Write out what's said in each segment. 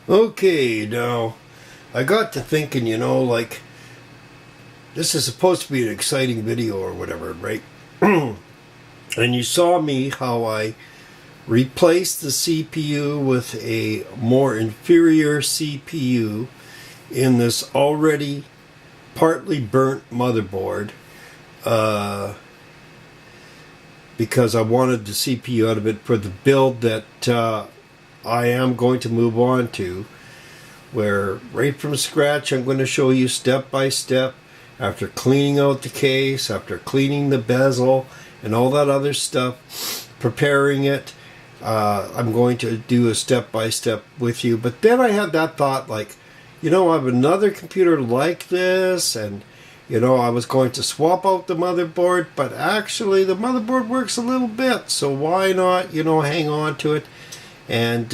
Okay, now I got to thinking, like this is supposed to be an exciting video or whatever, right? And you saw me how I replaced the CPU with a more inferior CPU in this already partly burnt motherboard because I wanted the CPU out of it for the build that I am going to move on to, where right from scratch I'm going to show you step by step, after cleaning out the case, after cleaning the bezel and all that other stuff, preparing it. I'm going to do a step by step with you. But then I had that thought, like, I have another computer like this, and I was going to swap out the motherboard, but actually the motherboard works a little bit, so why not hang on to it and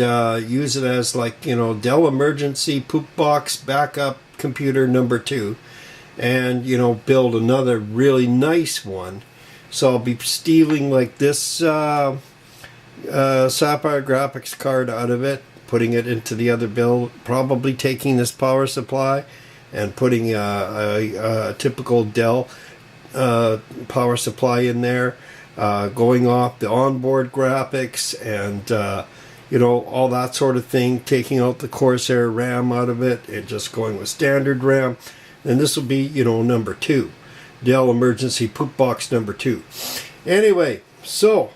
use it as, like, Dell emergency poop box backup computer number 2, and build another really nice one. So I'll be stealing like this Sapphire graphics card out of it, putting it into the other build, probably taking this power supply and putting a typical Dell power supply in there, going off the onboard graphics and all that sort of thing, taking out the Corsair RAM out of it and just going with standard RAM. And this will be, number 2. Dell emergency poop box number 2. Anyway, so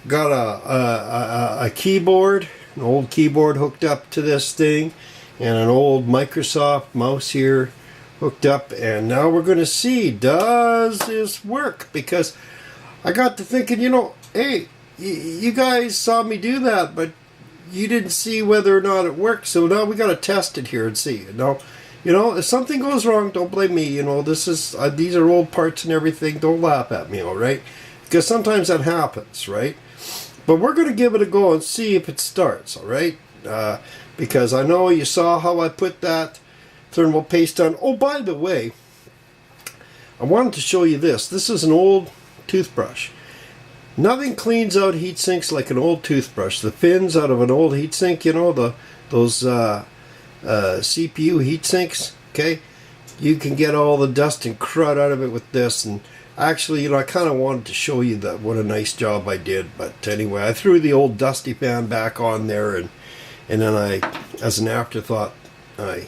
got a keyboard, an old keyboard hooked up to this thing, and an old Microsoft mouse here hooked up, and now we're going to see, does this work? Because I got to thinking, hey, you guys saw me do that, but you didn't see whether or not it worked, so now we got to test it here and see. Now, if something goes wrong, don't blame me. This is these are old parts and everything. Don't laugh at me, all right? Because sometimes that happens, right? But we're going to give it a go and see if it starts, all right? Because I know you saw how I put that thermal paste on. Oh, by the way, I wanted to show you this. This is an old toothbrush. Nothing cleans out heat sinks like an old toothbrush. The fins out of an old heat sink, those CPU heat sinks, okay? You can get all the dust and crud out of it with this. And actually, I kind of wanted to show you that what a nice job I did. But anyway, I threw the old dusty fan back on there, and then I, as an afterthought, I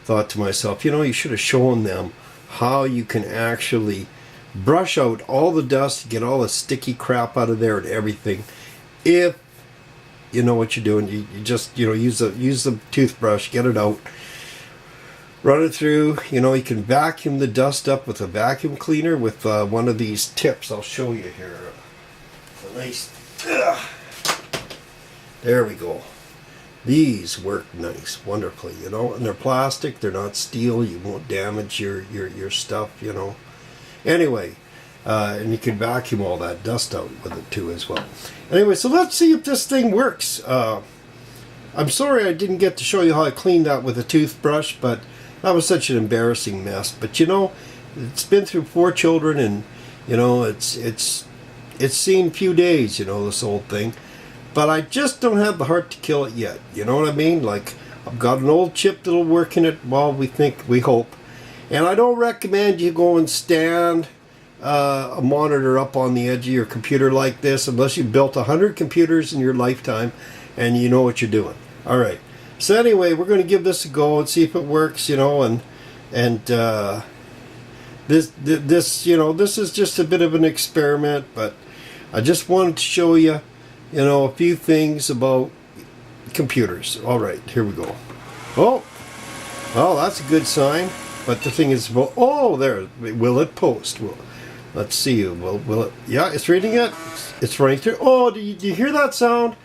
thought to myself, you should have shown them how you can actually brush out all the dust, get all the sticky crap out of there and everything. If you know what you're doing, you just use the toothbrush, get it out, run it through. You can vacuum the dust up with a vacuum cleaner with one of these tips. I'll show you here. A nice, there we go. These work nice, wonderfully, and they're plastic, they're not steel. You won't damage your stuff, Anyway, and you can vacuum all that dust out with it too as well. Anyway, so let's see if this thing works. I'm sorry I didn't get to show you how I cleaned that with a toothbrush, but that was such an embarrassing mess. But it's been through 4 children, and it's seen few days, this old thing. But I just don't have the heart to kill it yet. You know what I mean? Like, I've got an old chip that'll work in it. Well, we hope. And I don't recommend you go and stand a monitor up on the edge of your computer like this unless you've built 100 computers in your lifetime and you know what you're doing. All right. So anyway, we're going to give this a go and see if it works, and this is just a bit of an experiment, but I just wanted to show you, a few things about computers. All right, here we go. Oh, that's a good sign. But the thing is, there. Will it post? Let's see. Will it? Yeah, it's reading it. It's running through. Oh, do you hear that sound?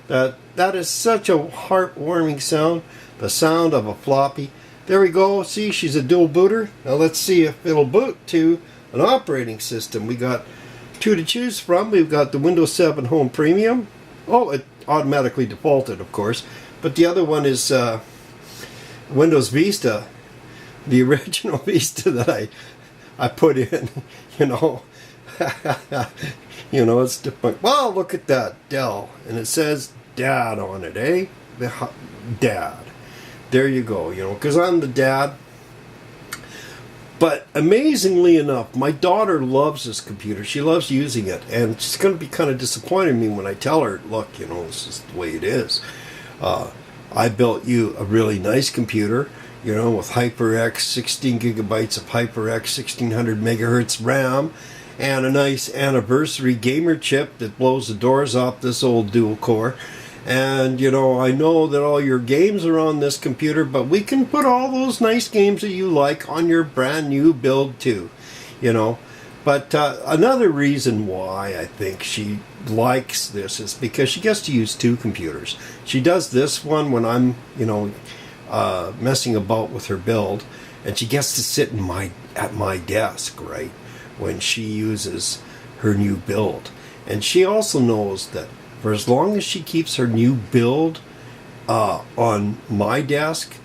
That is such a heartwarming sound. The sound of a floppy. There we go. See, she's a dual booter. Now let's see if it'll boot to an operating system. We got 2 to choose from. We've got the Windows 7 Home Premium. Oh, it automatically defaulted, of course. But the other one is Windows Vista. The original Vista that I put in, it's different. Well, look at that, Dell, and it says Dad on it, eh? dad. There you go, you know, because I'm the dad. But amazingly enough, my daughter loves this computer. She loves using it. And she's going to be kind of disappointed in me when I tell her, look, you know, this is the way it is. I built you a really nice computer, you know, with HyperX, 16 gigabytes of HyperX, 1600 megahertz RAM, and a nice anniversary gamer chip that blows the doors off this old dual core. And, you know, I know that all your games are on this computer, but we can put all those nice games that you like on your brand new build too, you know. But another reason why I think she likes this is because she gets to use two computers. She does this one when I'm, you know, messing about with her build, and she gets to sit at my desk, right, when she uses her new build. And she also knows that for as long as she keeps her new build on my desk,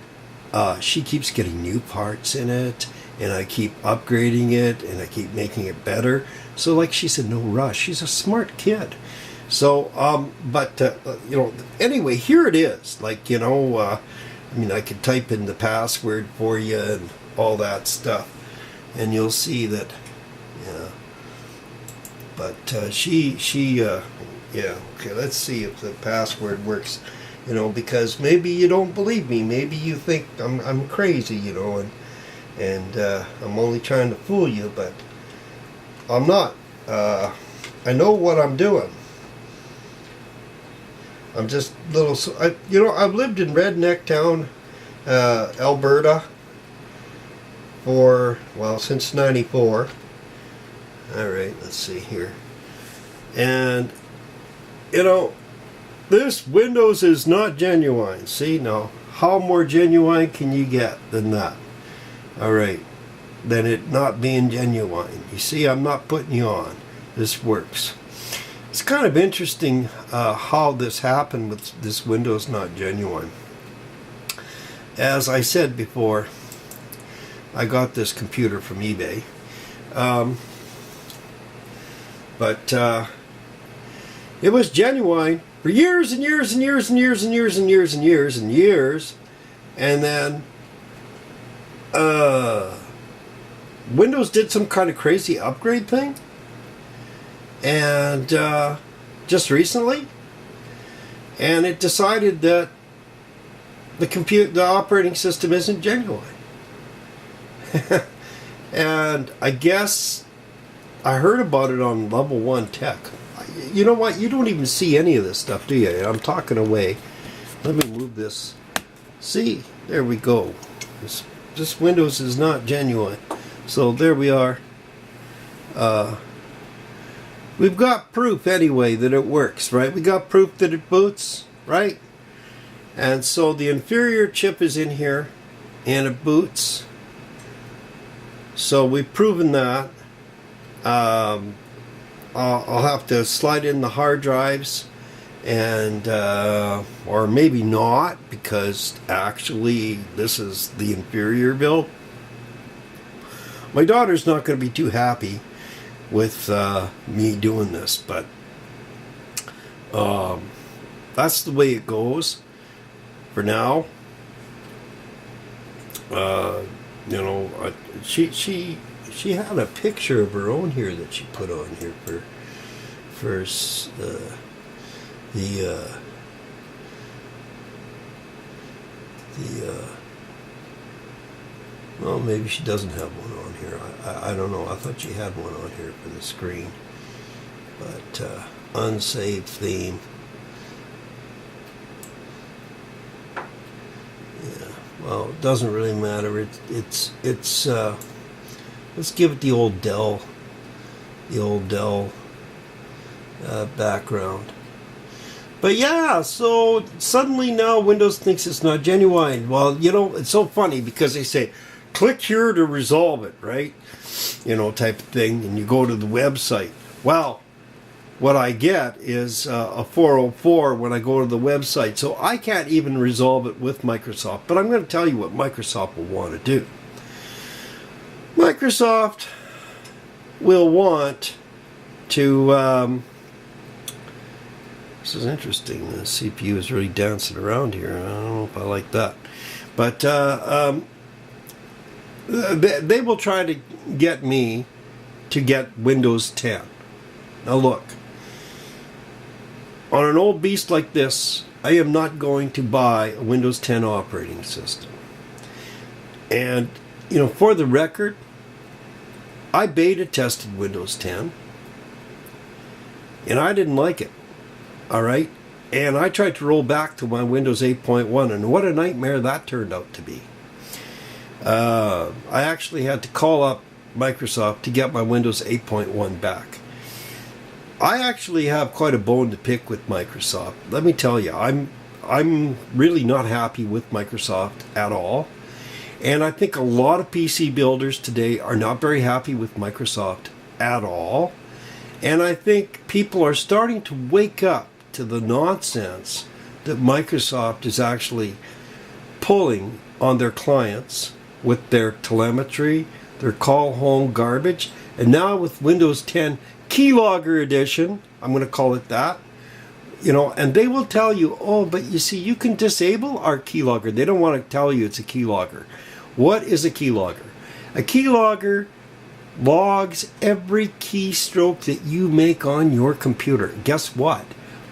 she keeps getting new parts in it, and I keep upgrading it, and I keep making it better. So like she said, no rush. She's a smart kid. So, you know, anyway, here it is. Like, you know, I mean, I could type in the password for you and all that stuff, and you'll see that, yeah. But yeah, okay, let's see if the password works, you know, because maybe you don't believe me. Maybe you think I'm crazy, you know, and I'm only trying to fool you, but I'm not. I know what I'm doing. I'm just little, you know, I've lived in Redneck Town, Alberta for, well, since '94. All right, let's see here. And, you know, this Windows is not genuine. See, now, how more genuine can you get than that? All right, than it not being genuine. You see, I'm not putting you on. This works. It's kind of interesting how this happened with this Windows not genuine. As I said before, I got this computer from eBay. But it was genuine for years and years and years and years and years and years and years and years. And then Windows did some kind of crazy upgrade thing. And just recently. And it decided that the operating system isn't genuine. And I guess I heard about it on Level 1 Tech. You know what? You don't even see any of this stuff, do you? I'm talking away. Let me move this. See? There we go. This Windows is not genuine. So there we are. We've got proof anyway that it works, right? We got proof that it boots, right? And so the inferior chip is in here and it boots. So we've proven that. I'll have to slide in the hard drives, and or maybe not, because actually this is the inferior build. My daughter's not going to be too happy with me doing this, but that's the way it goes for now. You know, she had a picture of her own here that she put on here for well, maybe she doesn't have one on here. I don't know. I thought she had one on here for the screen. But unsaved theme. Yeah. Well, it doesn't really matter. It's let's give it the old Dell background. But yeah, so suddenly now Windows thinks it's not genuine. Well, you know, it's so funny because they say, click here to resolve it, right? You know, type of thing, and you go to the website. Well, what I get is a 404 when I go to the website. So I can't even resolve it with Microsoft. But I'm going to tell you what Microsoft will want to do. Microsoft will want to This is interesting. The CPU is really dancing around here. I don't know if I like that. But they will try to get me to get Windows 10. Now look, on an old beast like this, I am not going to buy a Windows 10 operating system. And, you know, for the record, I beta tested Windows 10 and I didn't like it. All right? And I tried to roll back to my Windows 8.1, and what a nightmare that turned out to be. I actually had to call up Microsoft to get my Windows 8.1 back. I actually have quite a bone to pick with Microsoft. Let me tell you, I'm really not happy with Microsoft at all. And I think a lot of PC builders today are not very happy with Microsoft at all. And I think people are starting to wake up to the nonsense that Microsoft is actually pulling on their clients with their telemetry, their call home garbage, and now with Windows 10 Keylogger Edition, I'm going to call it that, you know, and they will tell you, oh, but you see, you can disable our keylogger. They don't want to tell you it's a keylogger. What is a keylogger? A keylogger logs every keystroke that you make on your computer. Guess what?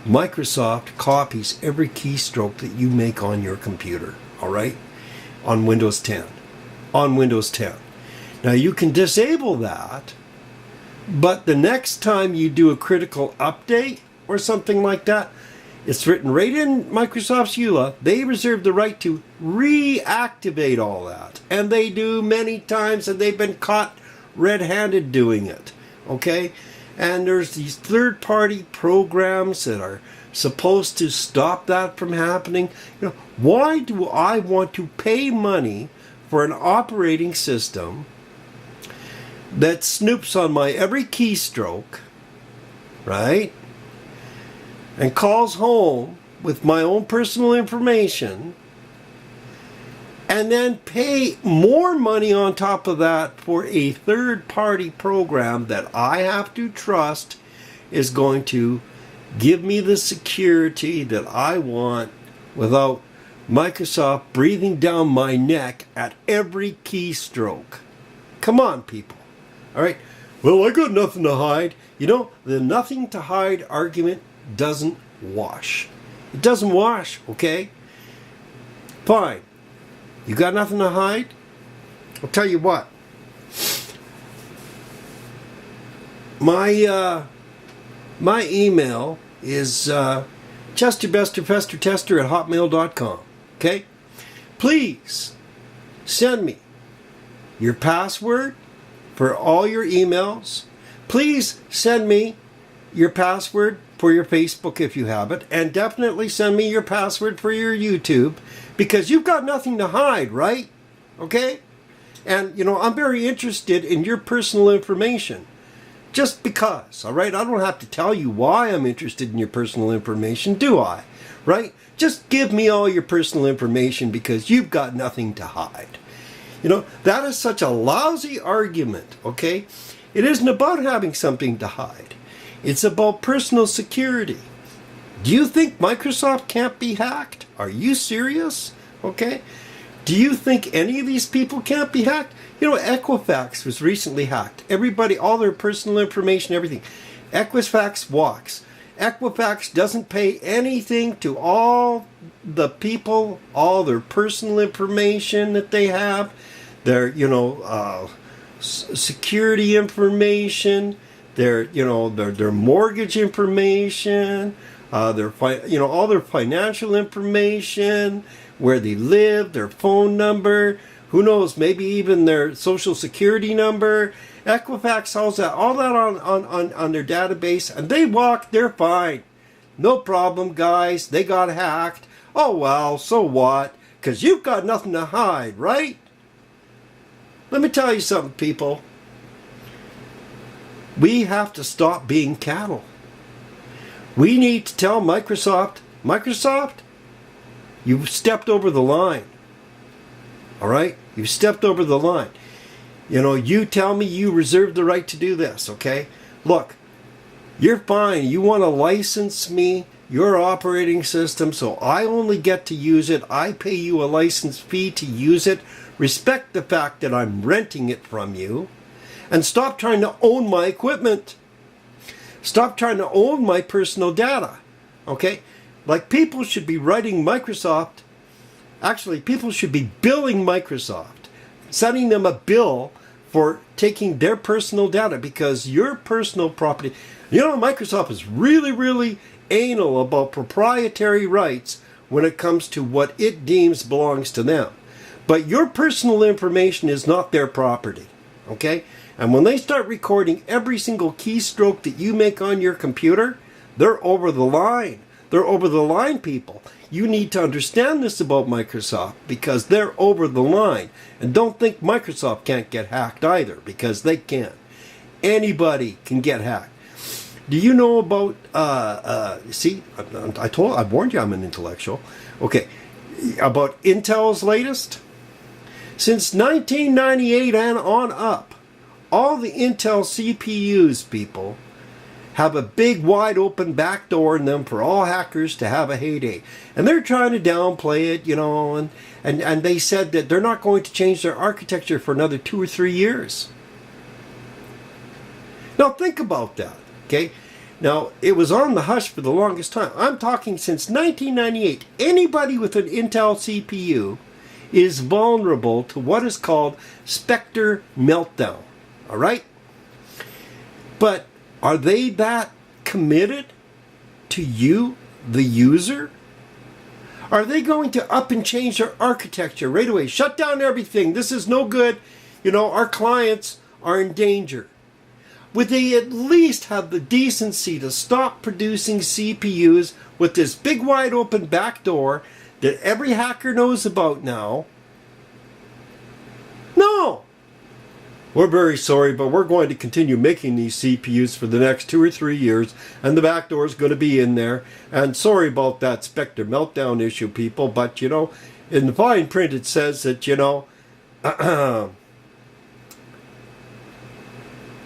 Microsoft copies every keystroke that you make on your computer, all right? On Windows 10. On Windows 10. Now you can disable that, but the next time you do a critical update or something like that, it's written right in Microsoft's EULA, they reserve the right to reactivate all that. And they do many times, and they've been caught red-handed doing it, okay? And there's these third-party programs that are supposed to stop that from happening. You know, why do I want to pay money for an operating system that snoops on my every keystroke, right? And calls home with my own personal information, and then pay more money on top of that for a third-party program that I have to trust is going to give me the security that I want without Microsoft breathing down my neck at every keystroke. Come on, people. All right. Well, I got nothing to hide. You know, the nothing to hide argument doesn't wash. It doesn't wash, okay? Fine. You got nothing to hide? I'll tell you what. My email is chesterbesterpestertester@hotmail.com. Okay? Please send me your password for all your emails. Please send me your password for your Facebook if you have it, and definitely send me your password for your YouTube, because you've got nothing to hide, right? Okay? And, you know, I'm very interested in your personal information. Just because, all right? I don't have to tell you why I'm interested in your personal information, do I? Right? Just give me all your personal information because you've got nothing to hide. You know, that is such a lousy argument, okay? It isn't about having something to hide. It's about personal security. Do you think Microsoft can't be hacked? Are you serious? Okay. Do you think any of these people can't be hacked? You know, Equifax was recently hacked. Everybody, all their personal information, everything. Equifax walks. Equifax doesn't pay anything to all the people, all their personal information that they have, their, you know, security information, their, you know, their mortgage information, all their financial information, where they live, their phone number, who knows, maybe even their social security number. Equifax holds that, all that on their database, and they walk, they're fine. No problem, guys. They got hacked. Oh, well, so what? Because you've got nothing to hide, right? Let me tell you something, people. We have to stop being cattle. We need to tell Microsoft, you've stepped over the line. All right? You've stepped over the line. You know, you tell me you reserve the right to do this, okay? Look, you're fine. You want to license me your operating system, so I only get to use it. I pay you a license fee to use it. Respect the fact that I'm renting it from you. And stop trying to own my equipment. Stop trying to own my personal data. Okay? Like, people should be writing Microsoft. Actually, people should be billing Microsoft, sending them a bill for taking their personal data, because your personal property, you know, Microsoft is really, really anal about proprietary rights when it comes to what it deems belongs to them. But your personal information is not their property, okay? And when they start recording every single keystroke that you make on your computer, they're over the line. They're over the line, people. You need to understand this about Microsoft, because they're over the line. And don't think Microsoft can't get hacked either, because they can. Anybody can get hacked. Do you know about, see, I warned you I'm an intellectual. Okay, about Intel's latest? Since 1998 and on up, all the Intel CPUs, people, have a big wide open back door in them for all hackers to have a heyday. And they're trying to downplay it, you know, and they said that they're not going to change their architecture for another 2 or 3 years. Now think about that, okay? Now, it was on the hush for the longest time. I'm talking since 1998. Anybody with an Intel CPU is vulnerable to what is called Spectre meltdown, all right? But are they that committed to you, the user? Are they going to up and change their architecture right away? Shut down everything. This is no good. You know, our clients are in danger. Would they at least have the decency to stop producing CPUs with this big wide open back door that every hacker knows about now? No! We're very sorry, but we're going to continue making these CPUs for the next 2 or 3 years, and the back door is going to be in there. And sorry about that Spectre meltdown issue, people, but, you know, in the fine print it says that, you know,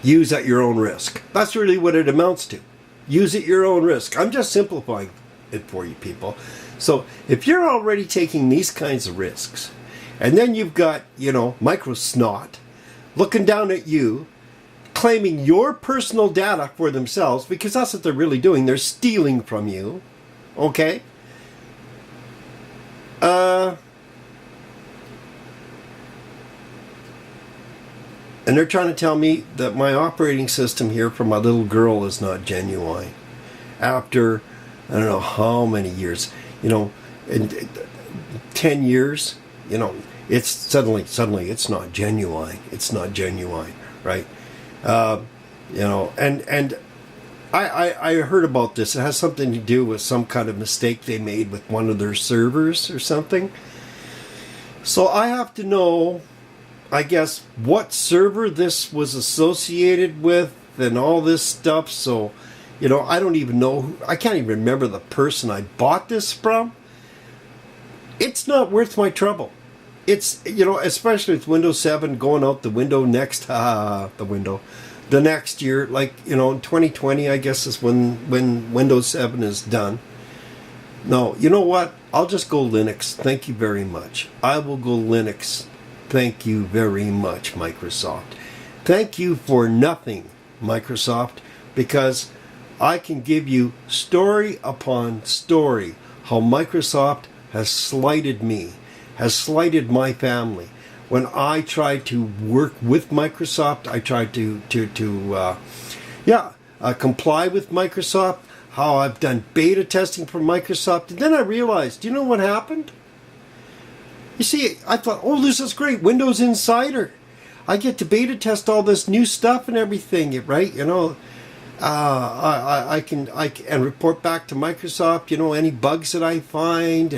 use at your own risk. That's really what it amounts to. Use at your own risk. I'm just simplifying it for you, people. So if you're already taking these kinds of risks, and then you've got, you know, microsnot looking down at you, claiming your personal data for themselves, because that's what they're really doing. They're stealing from you, okay? And they're trying to tell me that my operating system here for my little girl is not genuine. After, I don't know how many years, you know, in 10 years, you know, it's suddenly it's not genuine. It's not genuine, right? You know, and I heard about this. It has something to do with some kind of mistake they made with one of their servers or something. So I have to know, I guess, what server this was associated with and all this stuff. So, you know, I don't even know. I can't even remember the person I bought this from. It's not worth my trouble. It's, you know, especially with Windows 7 going out the window the next year, like, you know, 2020, I guess, is when Windows 7 is done. No, you know what? I'll just go Linux. Thank you very much. I will go Linux. Thank you very much, Microsoft. Thank you for nothing, Microsoft, because I can give you story upon story how Microsoft has slighted me, has slighted my family. When I tried to work with Microsoft, I tried to comply with Microsoft, how I've done beta testing for Microsoft, and then I realized, you know what happened? You see, I thought, oh, this is great, Windows Insider. I get to beta test all this new stuff and everything, right? You know, I can report back to Microsoft, you know, any bugs that I find,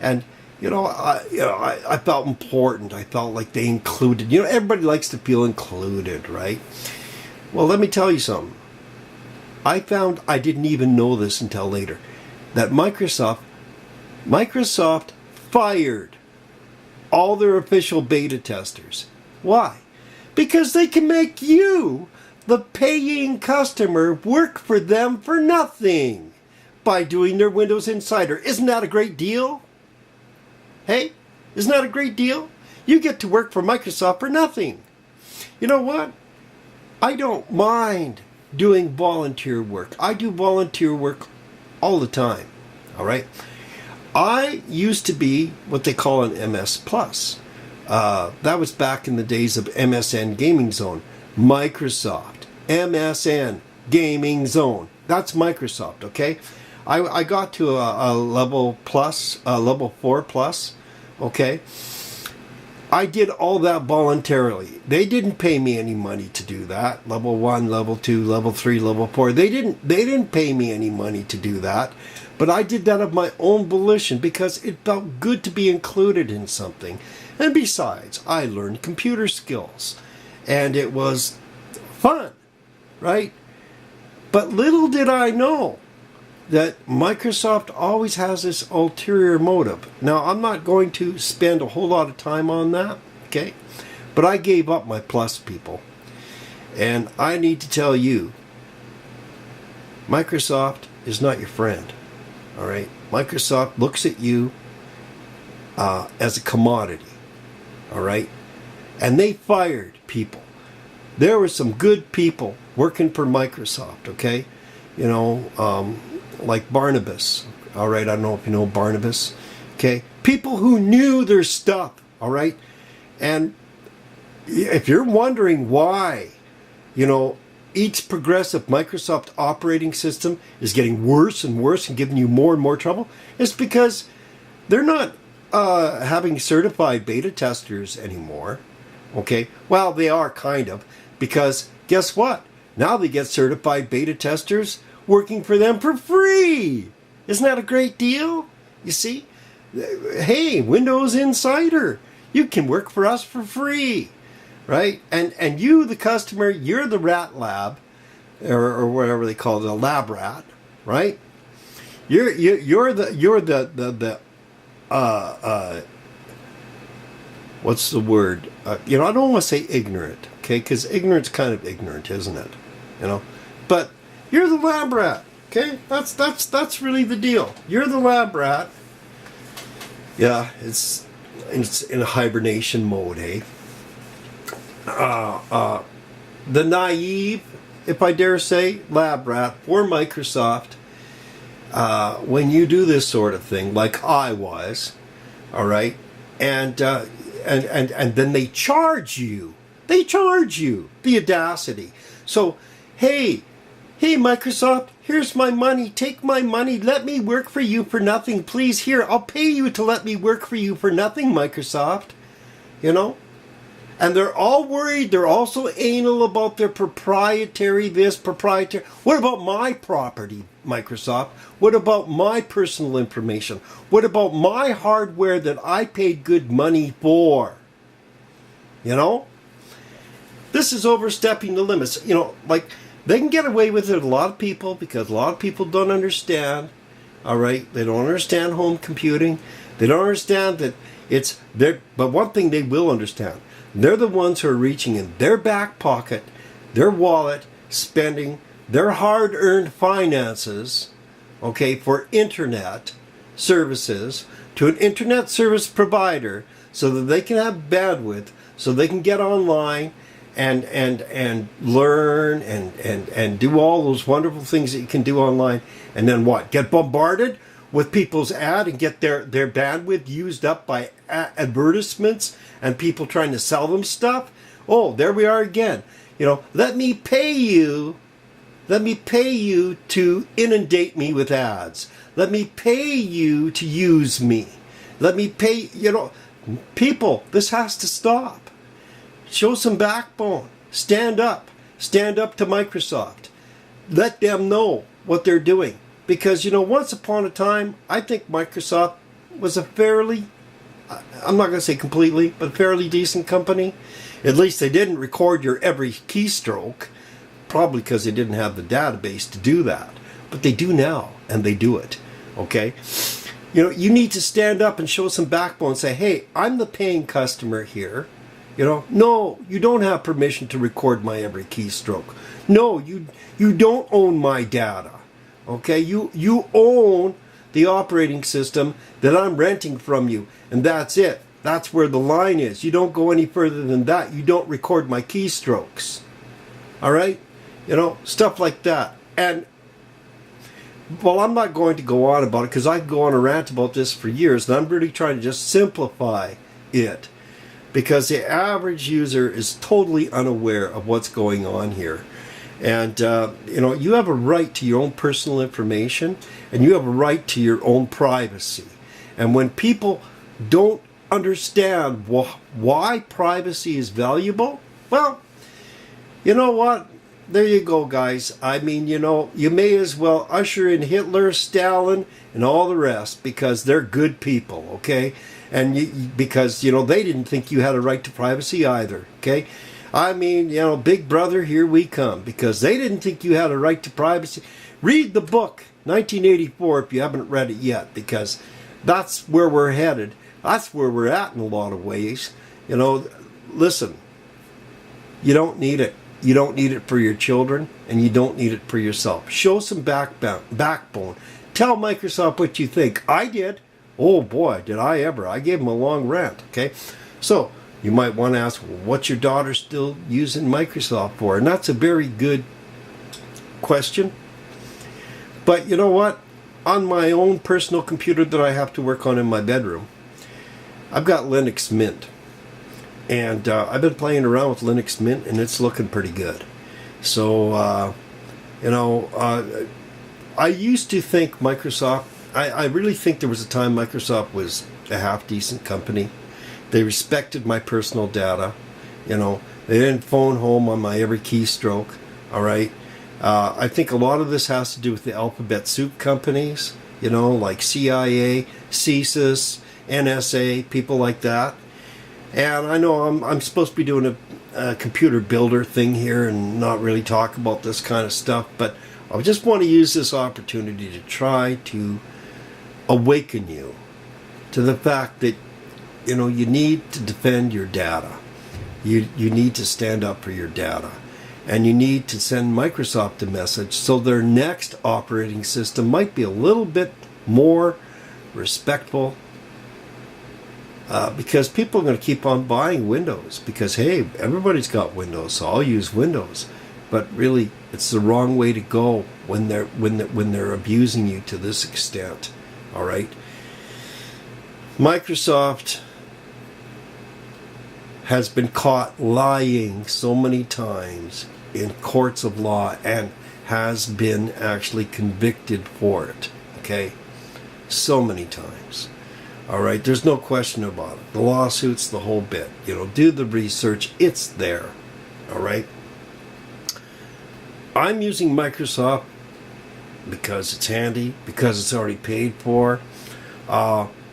and you know, I felt important. I felt like they included. You know, everybody likes to feel included, right? Well, let me tell you something. I found, I didn't even know this until later, that Microsoft fired all their official beta testers. Why? Because they can make you, the paying customer, work for them for nothing. by doing their Windows Insider. Isn't that a great deal? Hey, isn't that a great deal? You get to work for Microsoft for nothing. You know what? I don't mind doing volunteer work. I do volunteer work all the time. All right? I used to be what they call an MS Plus. That was back in the days of MSN Gaming Zone. Microsoft, MSN Gaming Zone. That's Microsoft, okay? I got to a level plus, level 4 plus, okay? I did all that voluntarily. They didn't pay me any money to do that. Level 1, level 2, level 3, level 4. They didn't pay me any money to do that. But I did that of my own volition because it felt good to be included in something. And besides, I learned computer skills. And it was fun, right? But little did I know that Microsoft always has this ulterior motive. Now, I'm not going to spend a whole lot of time on that, okay? But I gave up my Plus people. And I need to tell you, Microsoft is not your friend, all right? Microsoft looks at you as a commodity, all right? And they fired people. There were some good people working for Microsoft, okay? You know, like Barnabas, all right? I don't know if you know Barnabas, okay? People who knew their stuff, all right? And if you're wondering why, you know, each progressive Microsoft operating system is getting worse and worse and giving you more and more trouble, it's because they're not having certified beta testers anymore, okay? Well, they are kind of, because guess what? Now they get certified beta testers working for them for free. Isn't that a great deal? You see? Hey, Windows Insider, you can work for us for free, right? And you, the customer, you're the rat lab, or whatever they call it, a lab rat, right? You're the what's the word? You know, I don't want to say ignorant, okay? Because ignorant's kind of ignorant, isn't it? You know, but you're the lab rat, okay? That's really the deal. You're the lab rat. Yeah, it's in a hibernation mode, eh? The naive, if I dare say, lab rat for Microsoft. When you do this sort of thing, like I was, all right, and then they charge you. They charge you. The audacity. So, hey, Microsoft, here's my money. Take my money. Let me work for you for nothing. Please, here, I'll pay you to let me work for you for nothing, Microsoft. You know? And they're all worried. They're also anal about their proprietary this, proprietary. What about my property, Microsoft? What about my personal information? What about my hardware that I paid good money for? You know? This is overstepping the limits. You know, like, they can get away with it, a lot of people, because a lot of people don't understand. All right? They don't understand home computing. They don't understand that it's there. But one thing they will understand. They're the ones who are reaching in their back pocket, their wallet, spending their hard-earned finances, okay, for internet services to an internet service provider so that they can have bandwidth, so they can get online and learn and do all those wonderful things that you can do online. And then what? Get bombarded with people's ad and get their bandwidth used up by advertisements and people trying to sell them stuff. Oh, there we are again. You know, let me pay you to inundate me with ads. Let me pay you to use me. Let me pay, you know, people, this has to stop. Show some backbone. Stand up. Stand up to Microsoft. Let them know what they're doing. Because, you know, once upon a time, I think Microsoft was a fairly, I'm not going to say completely, but a fairly decent company. At least they didn't record your every keystroke, probably because they didn't have the database to do that. But they do now, and they do it, okay? You know, you need to stand up and show some backbone and say, hey, I'm the paying customer here. You know, no, you don't have permission to record my every keystroke. No, you don't own my data. Okay, you own the operating system that I'm renting from you, and that's it. That's where the line is. You don't go any further than that. You don't record my keystrokes. All right? You know, stuff like that. And, well, I'm not going to go on about it because I could go on a rant about this for years, and I'm really trying to just simplify it because the average user is totally unaware of what's going on here. And, you know, you have a right to your own personal information, and you have a right to your own privacy. And when people don't understand why privacy is valuable, well, you know what? There you go, guys. I mean, you know, you may as well usher in Hitler, Stalin, and all the rest because they're good people, okay? And because, you know, they didn't think you had a right to privacy either, okay? I mean, you know, Big Brother, here we come, because they didn't think you had a right to privacy. Read the book, 1984, if you haven't read it yet, because that's where we're headed. That's where we're at in a lot of ways. You know, listen, you don't need it. You don't need it for your children, and you don't need it for yourself. Show some backbone. Tell Microsoft what you think. I did. Oh boy, did I ever. I gave them a long rant, okay? So, you might want to ask, well, what's your daughter still using Microsoft for? And that's a very good question. But you know what? On my own personal computer that I have to work on in my bedroom, I've got Linux Mint. And I've been playing around with Linux Mint, and it's looking pretty good. So, you know, I used to think Microsoft, I really think there was a time Microsoft was a half-decent company. They respected my personal data. You know, they didn't phone home on my every keystroke. All right. I think a lot of this has to do with the alphabet soup companies, you know, like CIA, CSIS, NSA, people like that. And I know I'm supposed to be doing a computer builder thing here and not really talk about this kind of stuff, but I just want to use this opportunity to try to awaken you to the fact that, you know, you need to defend your data. You need to stand up for your data. And you need to send Microsoft a message so their next operating system might be a little bit more respectful. Because people are going to keep on buying Windows because, hey, everybody's got Windows, so I'll use Windows. But really, it's the wrong way to go when they're abusing you to this extent. All right, Microsoft has been caught lying so many times in courts of law and has been actually convicted for it. Okay, so many times. All right, there's no question about it. The lawsuits, the whole bit. You know, do the research. It's there. All right. I'm using Microsoft because it's handy, because it's already paid for.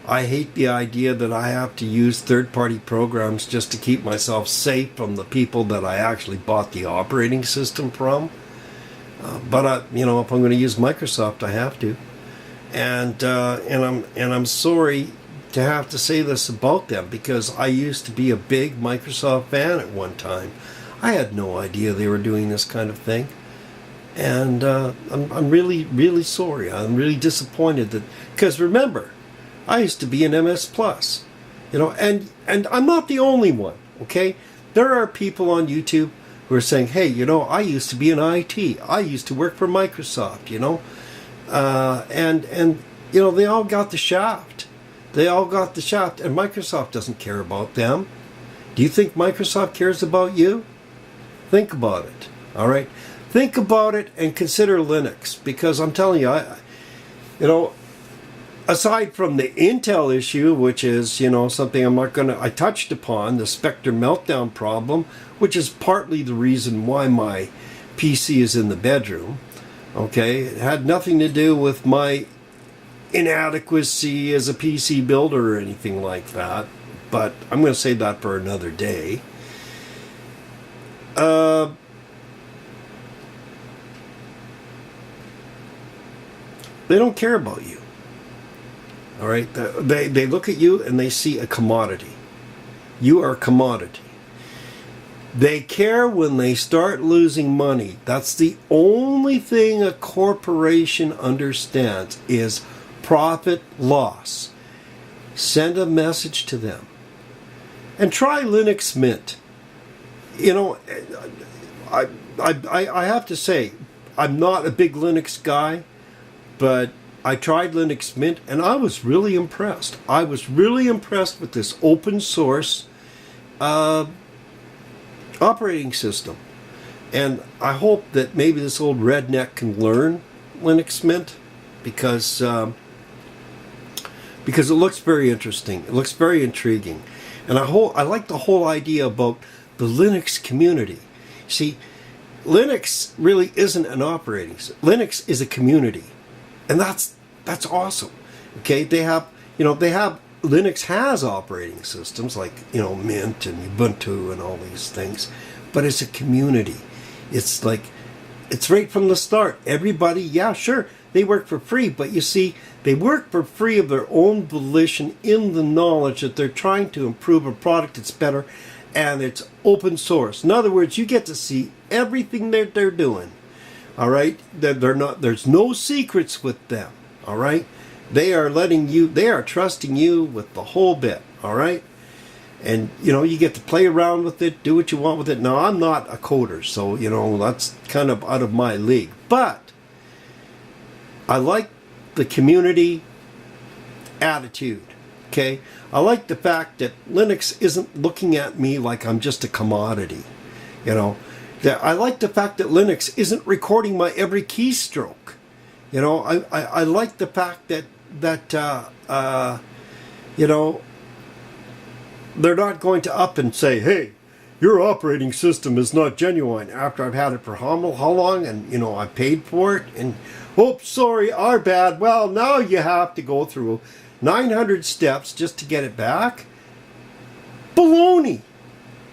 I hate the idea that I have to use third-party programs just to keep myself safe from the people that I actually bought the operating system from. But you know, if I'm going to use Microsoft, I have to. And I'm sorry to have to say this about them because I used to be a big Microsoft fan at one time. I had no idea they were doing this kind of thing. And I'm really, really sorry. I'm really disappointed that, because remember, I used to be an MS Plus, you know, and I'm not the only one, okay? There are people on YouTube who are saying, hey, you know, I used to be in IT. I used to work for Microsoft, you know, and you know, they all got the shaft. They all got the shaft, and Microsoft doesn't care about them. Do you think Microsoft cares about you? Think about it, all right? Think about it and consider Linux, because I'm telling you, you know, aside from the Intel issue, which is, you know, something I touched upon, the Spectre meltdown problem, which is partly the reason why my PC is in the bedroom, okay? It had nothing to do with my inadequacy as a PC builder or anything like that, but I'm going to save that for another day. They don't care about you. All right? They look at you and they see a commodity. You are a commodity. They care when they start losing money. That's the only thing a corporation understands is profit loss. Send a message to them. And try Linux Mint. You know, I have to say, I'm not a big Linux guy, but I tried Linux Mint and I was really impressed. I was really impressed with this open source operating system. And I hope that maybe this old redneck can learn Linux Mint because it looks very interesting. It looks very intriguing. And I like the whole idea about the Linux community. See, Linux really isn't an operating system. Linux is a community. And that's awesome. Okay, Linux has operating systems like, Mint and Ubuntu and all these things, but it's a community. It's right from the start. Everybody, yeah, sure, they work for free, but you see, they work for free of their own volition in the knowledge that they're trying to improve a product that's better, and it's open source. In other words, you get to see everything that they're doing. All right, there's no secrets with them. All right. They are trusting you with the whole bit, all right? And, you get to play around with it, do what you want with it. Now, I'm not a coder, so, that's kind of out of my league. But I like the community attitude, okay? I like the fact that Linux isn't looking at me like I'm just a commodity, I like the fact that Linux isn't recording my every keystroke. I like the fact that they're not going to up and say, hey, your operating system is not genuine after I've had it for how long and, I paid for it and, oops, sorry, our bad. Well, now you have to go through 900 steps just to get it back. Baloney.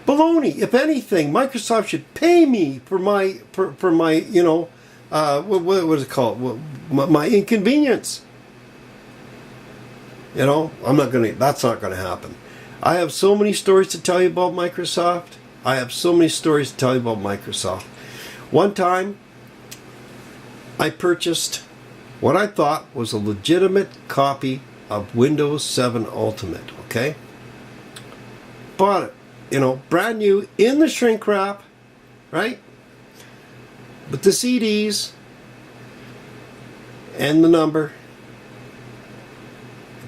If anything, Microsoft should pay me for my what is it called? My inconvenience. That's not gonna happen. I have so many stories to tell you about Microsoft. One time, I purchased what I thought was a legitimate copy of Windows 7 Ultimate, okay? Bought it, brand new in the shrink wrap, right? But the CDs and the number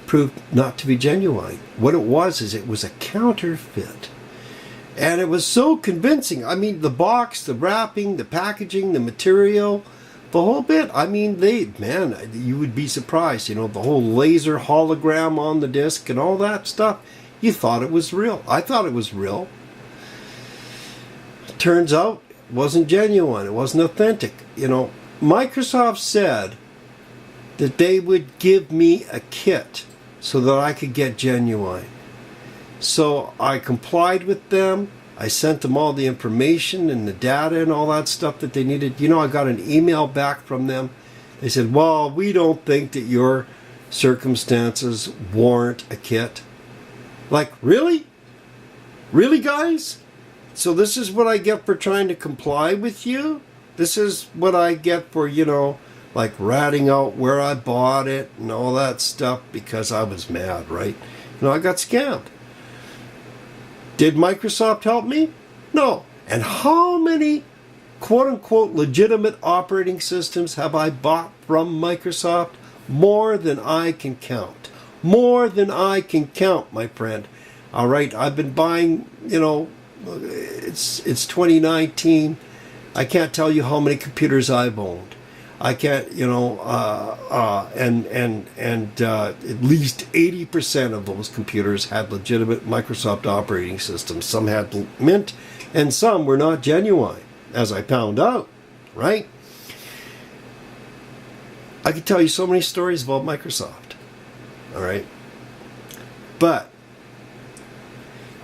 proved not to be genuine. What it was a counterfeit. And it was so convincing. I mean, the box, the wrapping, the packaging, the material, the whole bit. I mean, you would be surprised, the whole laser hologram on the disc and all that stuff. You thought it was real. I thought it was real. Turns out it wasn't genuine. It wasn't authentic. Microsoft said that they would give me a kit so that I could get genuine. So I complied with them. I sent them all the information and the data and all that stuff that they needed. I got an email back from them. They said, well, we don't think that your circumstances warrant a kit. Like, really? Really, guys? So this is what I get for trying to comply with you? This is what I get for, like ratting out where I bought it and all that stuff because I was mad, right? I got scammed. Did Microsoft help me? No. And how many quote-unquote legitimate operating systems have I bought from Microsoft? More than I can count. More than I can count, my friend. All right, I've been buying, it's 2019. I can't tell you how many computers I've owned. I can't, and at least 80% of those computers had legitimate Microsoft operating systems. Some had Mint, and some were not genuine, as I found out, right? I could tell you so many stories about Microsoft, all right? But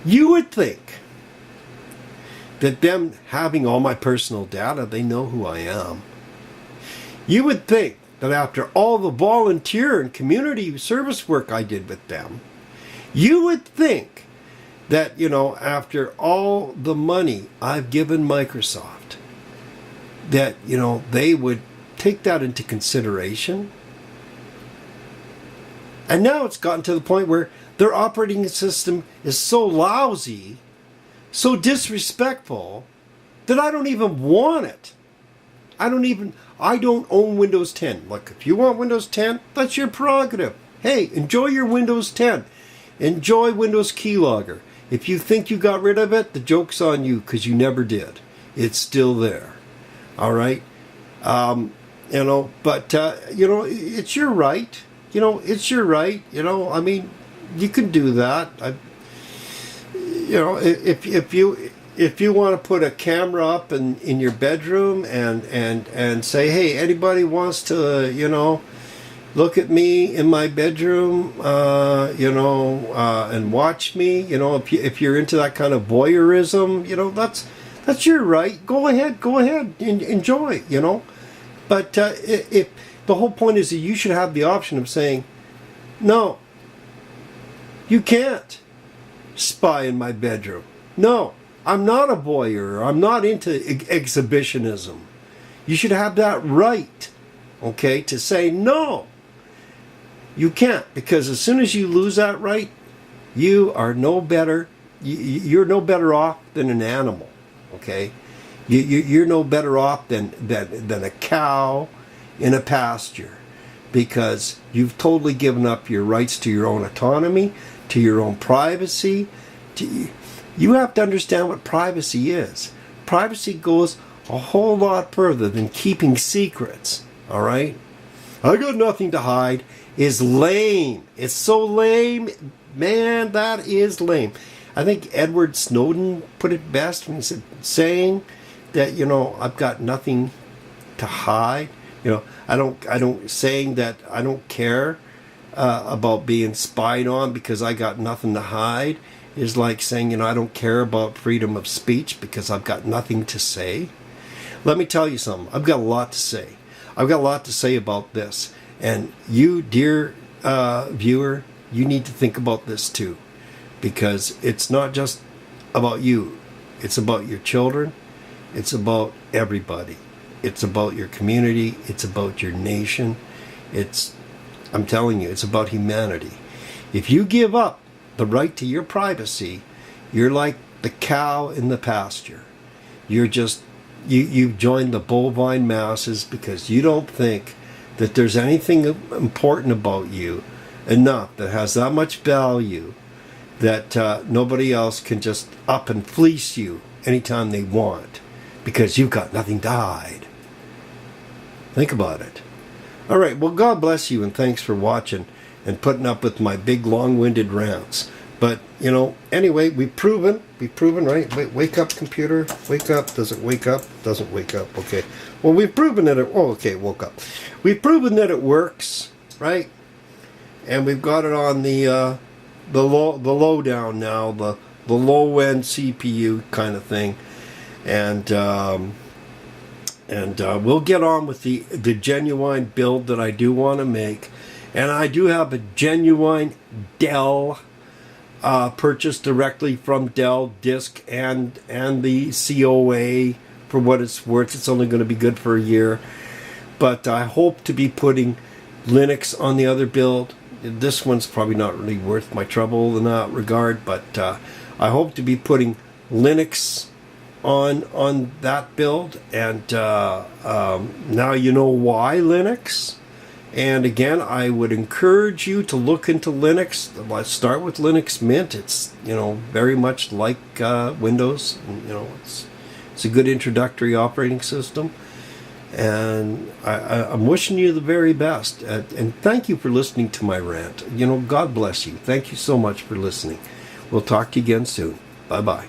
you would think that them having all my personal data, they know who I am. You would think that after all the volunteer and community service work I did with them, you would think that, after all the money I've given Microsoft, that, they would take that into consideration. And now it's gotten to the point where their operating system is so lousy, so disrespectful, that I don't even want it. I don't own Windows 10. Look, if you want Windows 10, that's your prerogative. Hey, enjoy your Windows 10. Enjoy Windows Keylogger. If you think you got rid of it, the joke's on you, because you never did. It's still there. All right? But it's your right. It's your right. I mean, you can do that. If you want to put a camera up in your bedroom and say, hey, anybody wants to, look at me in my bedroom, and watch me, if you're into that kind of voyeurism, that's your right. Go ahead, enjoy, But if the whole point is that you should have the option of saying, no, you can't spy in my bedroom. No, I'm not a voyeur. I'm not into exhibitionism. You should have that right, okay, to say no. You can't, because as soon as you lose that right, you are no better. You're no better off than an animal, okay? You're no better off than a cow in a pasture, because you've totally given up your rights to your own autonomy, to your own privacy. You have to understand what privacy is. Privacy goes a whole lot further than keeping secrets, all right? I got nothing to hide is lame. It's so lame. Man, that is lame. I think Edward Snowden put it best when he said, saying that, I've got nothing to hide. Saying that I don't care about being spied on because I got nothing to hide is like saying, I don't care about freedom of speech because I've got nothing to say. Let me tell you something. I've got a lot to say. I've got a lot to say about this. And you, dear viewer, you need to think about this too. Because it's not just about you. It's about your children. It's about everybody. It's about your community. It's about your nation. I'm telling you, it's about humanity. If you give up the right to your privacy, you're like the cow in the pasture. You've joined the bovine masses because you don't think that there's anything important about you enough that has that much value that nobody else can just up and fleece you anytime they want because you've got nothing to hide. Think about it. All right, well, God bless you, and thanks for watching and putting up with my big long-winded rants. But, anyway, we've proven, right? Wake up, computer. Wake up. Does it wake up? Doesn't wake up. Okay. Well, we've proven that woke up. We've proven that it works, right? And we've got it on the lowdown now, the low-end CPU kind of thing. And we'll get on with the genuine build that I do want to make. And I do have a genuine Dell purchased directly from Dell disk and the COA. For what it's worth, it's only going to be good for a year. But I hope to be putting Linux on the other build. This one's probably not really worth my trouble in that regard, but I hope to be putting Linux on that build. And now you know why Linux. And again, I would encourage you to look into Linux. Let's start with Linux Mint. It's very much like Windows. It's a good introductory operating system. And I'm wishing you the very best. And thank you for listening to my rant. God bless you. Thank you so much for listening. We'll talk to you again soon. Bye-bye.